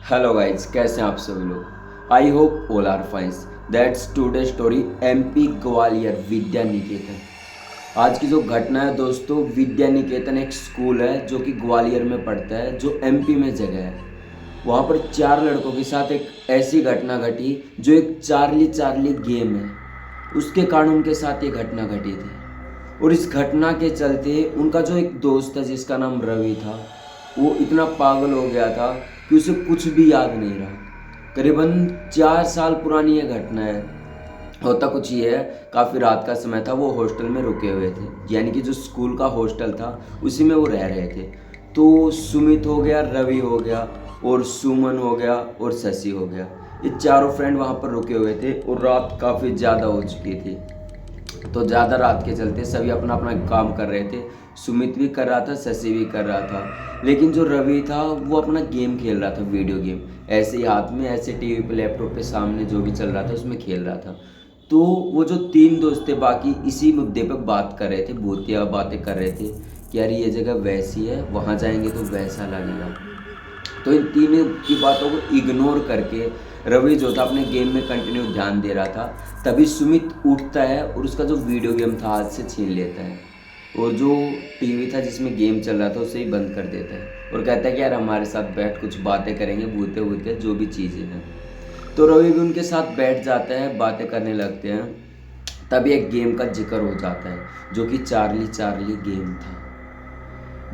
Hello guys, कैसे हैं आप सभी लोग। I hope all are fines. That's today story MP Gwalior Vidya Niketan. आज की जो घटना है दोस्तों, विद्या निकेतन एक स्कूल है जो कि ग्वालियर में पड़ता है, जो एमपी में जगह है। वहाँ पर 4 लड़कों के साथ एक ऐसी घटना घटी जो एक चार्ली चार्ली गेम है, उसके कारण उनके साथ ये घटना घटी थी। और इस घटना के चलते उनका जो एक दोस्त है जिसका नाम रवि था, वो इतना पागल हो गया था कि उसे कुछ भी याद नहीं रहा। करीबन 4 साल पुरानी ये घटना है। होता कुछ ये है, काफ़ी रात का समय था, वो हॉस्टल में रुके हुए थे, यानी कि जो स्कूल का हॉस्टल था उसी में वो रह रहे थे। तो सुमित हो गया, रवि हो गया और सुमन हो गया और शशि हो गया। ये चारों फ्रेंड वहाँ पर रुके हुए थे और रात काफ़ी ज़्यादा हो चुकी थी। तो ज़्यादा रात के चलते सभी अपना अपना काम कर रहे थे। सुमित भी कर रहा था, शशि भी कर रहा था, लेकिन जो रवि था वो अपना गेम खेल रहा था, वीडियो गेम। ऐसे ही हाथ में, ऐसे टीवी पे, लैपटॉप पे सामने जो भी चल रहा था उसमें खेल रहा था। तो वो जो 3 दोस्त थे बाकी इसी मुद्दे पर बात कर रहे थे, भूतिया बातें कर रहे थे कि यार ये जगह वैसी है, वहाँ जाएंगे तो वैसा लगेगा। तो इन तीनों की बातों को इग्नोर करके रवि जो था अपने गेम में कंटिन्यू ध्यान दे रहा था। तभी सुमित उठता है और उसका जो वीडियो गेम था हाथ से छीन लेता है, और जो टीवी था जिसमें गेम चल रहा था उसे ही बंद कर देता है और कहता है कि यार हमारे साथ बैठ कुछ बातें करेंगे, भूते भूते जो भी चीज़ें हैं। तो रवि भी उनके साथ बैठ जाता है, बातें करने लगते हैं। तभी एक गेम का जिक्र हो जाता है जो कि चार्ली चार्ली गेम था।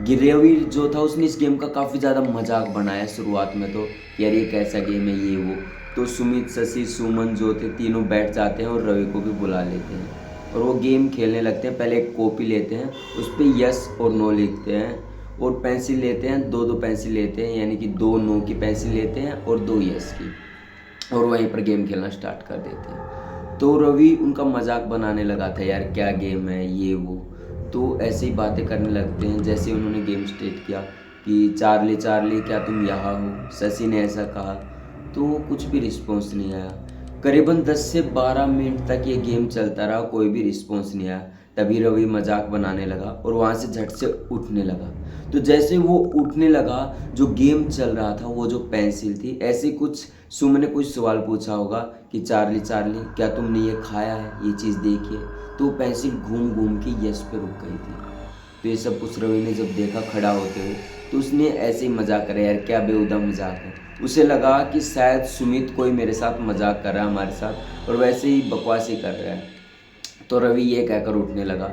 गिरेवी जो था उसने इस गेम का काफ़ी ज़्यादा मजाक बनाया शुरुआत में, तो यार ये कैसा गेम है ये वो। तो सुमित, शशि, सुमन जो थे तीनों बैठ जाते हैं और रवि को भी बुला लेते हैं और वो गेम खेलने लगते हैं। पहले एक कॉपी लेते हैं, उस पर यस और नो लिखते हैं, और पेंसिल लेते हैं, 2-2 पेंसिल लेते हैं, यानी कि 2 नो की पेंसिल लेते हैं और 2 यस की, और वहीं पर गेम खेलना स्टार्ट कर देते हैं। तो रवि उनका मजाक बनाने लगा था, यार क्या गेम है ये वो। तो ऐसे ही बातें करने लगते हैं। जैसे उन्होंने गेम स्टार्ट किया कि चार्ली चार्ली क्या तुम यहाँ हो, शशि ने ऐसा कहा, तो कुछ भी रिस्पॉन्स नहीं आया। करीबन 10 से 12 मिनट तक ये गेम चलता रहा, कोई भी रिस्पॉन्स नहीं आया। तभी रवि मजाक बनाने लगा और वहाँ से झट से उठने लगा। तो जैसे वो उठने लगा, जो गेम चल रहा था वो जो पेंसिल थी, ऐसे कुछ सुमन ने कुछ सवाल पूछा होगा कि चार्ली चार्ली क्या तुमने ये खाया है, ये चीज़ देखिए। तो पेंसिल घूम घूम के यस पे रुक गई थी। तो ये सब कुछ रवि ने जब देखा खड़ा होते हुए, तो उसने ऐसे ही मजाक करा, यार क्या बेहुदा मजाक है। उसे लगा कि शायद सुमित कोई मेरे साथ मजाक कर रहा है हमारे साथ, और वैसे ही बकवास ही कर रहा है। तो रवि ये कहकर उठने लगा।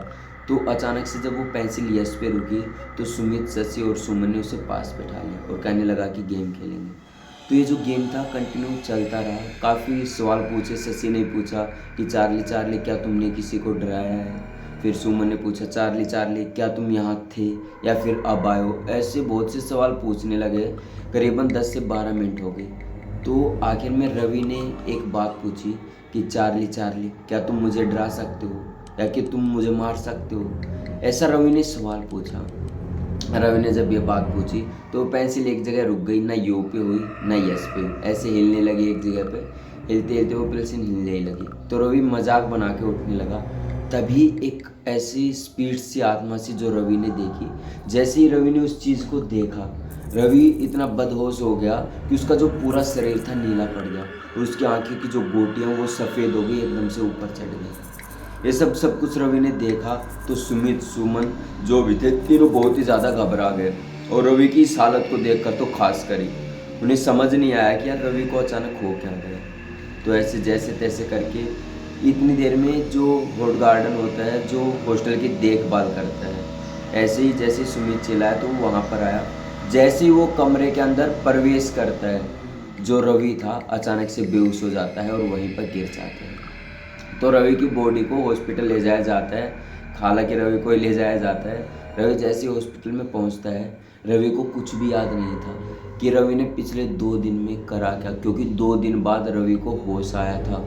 तो अचानक से जब वो पेंसिल यस पे रुकी, तो सुमित, शशि और सुमन ने उसे पास बैठा लिया और कहने लगा कि गेम खेलेंगे। तो ये जो गेम था कंटिन्यू चलता रहा। काफ़ी सवाल पूछे। शशि ने पूछा कि चार्ली चार्ली क्या तुमने किसी को डराया है। फिर सुमन ने पूछा चार्ली चार्ली क्या तुम यहाँ थे या फिर अब आए हो। ऐसे बहुत से सवाल पूछने लगे। करीबन 10 से 12 मिनट हो गए। तो आखिर में रवि ने एक बात पूछी कि चार्ली चार्ली क्या तुम मुझे डरा सकते हो या कि तुम मुझे मार सकते हो। ऐसा रवि ने सवाल पूछा। रवि ने जब ये बात पूछी तो पेंसिल एक जगह रुक गई, ना यू पे हुई ना यस पे हुई, ऐसे हिलने लगी एक जगह पे। हिलते हिलते वो पेंसिल हिलने ही लगी। तो रवि मजाक बना के उठने लगा। तभी एक ऐसी स्पीड सी आत्मा सी जो रवि ने देखी। जैसे ही रवि ने उस चीज़ को देखा, रवि इतना बदहोश हो गया कि उसका जो पूरा शरीर था नीला पड़ गया और उसकी आंखें की जो गोटियाँ वो सफ़ेद हो गई, एकदम से ऊपर चढ़ गई। ये सब कुछ रवि ने देखा तो सुमित, सुमन जो भी थे तीनों बहुत ही ज़्यादा घबरा गए, और रवि की इस हालत को देखकर तो खास करी उन्हें समझ नहीं आया कि यार रवि को अचानक हो क्या गया। तो ऐसे जैसे तैसे करके इतनी देर में जो हॉट गार्डन होता है जो हॉस्टल की देखभाल करता है, ऐसे ही जैसे सुमित चिल्लाया तो वो वहाँ पर आया। जैसे ही वो कमरे के अंदर प्रवेश करता है, जो रवि था अचानक से बेहोश हो जाता है और वहीं पर गिर जाता है। तो रवि की बॉडी को हॉस्पिटल ले जाया जाता है। हालांकि रवि को ही ले जाया जाता है। रवि जैसे ही हॉस्पिटल में पहुंचता है, रवि को कुछ भी याद नहीं था कि रवि ने पिछले 2 दिन में करा क्या, क्योंकि 2 दिन बाद रवि को होश आया था।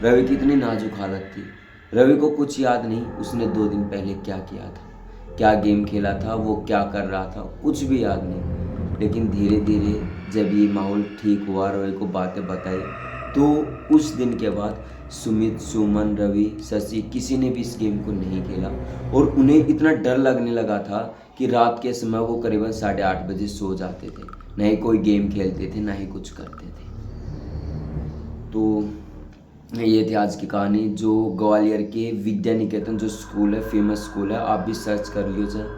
रवि की इतनी नाजुक हालत थी। रवि को कुछ याद नहीं उसने 2 दिन पहले क्या किया था, क्या गेम खेला था, वो क्या कर रहा था, कुछ भी याद नहीं। लेकिन धीरे धीरे जब ये माहौल ठीक हुआ, रवि को बातें बताई, तो उस दिन के बाद सुमित, सुमन, रवि, शशि किसी ने भी इस गेम को नहीं खेला, और उन्हें इतना डर लगने लगा था कि रात के समय वो करीबन 8:30 बजे सो जाते थे। ना ही कोई गेम खेलते थे, ना ही कुछ करते थे। तो ये थी आज की कहानी, जो ग्वालियर के विद्या निकेतन जो स्कूल है, फेमस स्कूल है, आप भी सर्च कर लियो सर,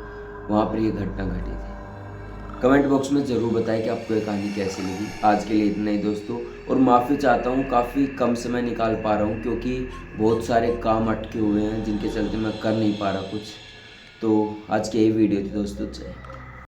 वहाँ पर ये घटना घटी थी। कमेंट बॉक्स में ज़रूर बताएं कि आपको ये कहानी कैसी लगी। आज के लिए इतना ही दोस्तों, और माफ़ी चाहता हूँ, काफ़ी कम समय निकाल पा रहा हूँ क्योंकि बहुत सारे काम अटके हुए हैं जिनके चलते मैं कर नहीं पा रहा कुछ। तो आज की यही वीडियो थी दोस्तों।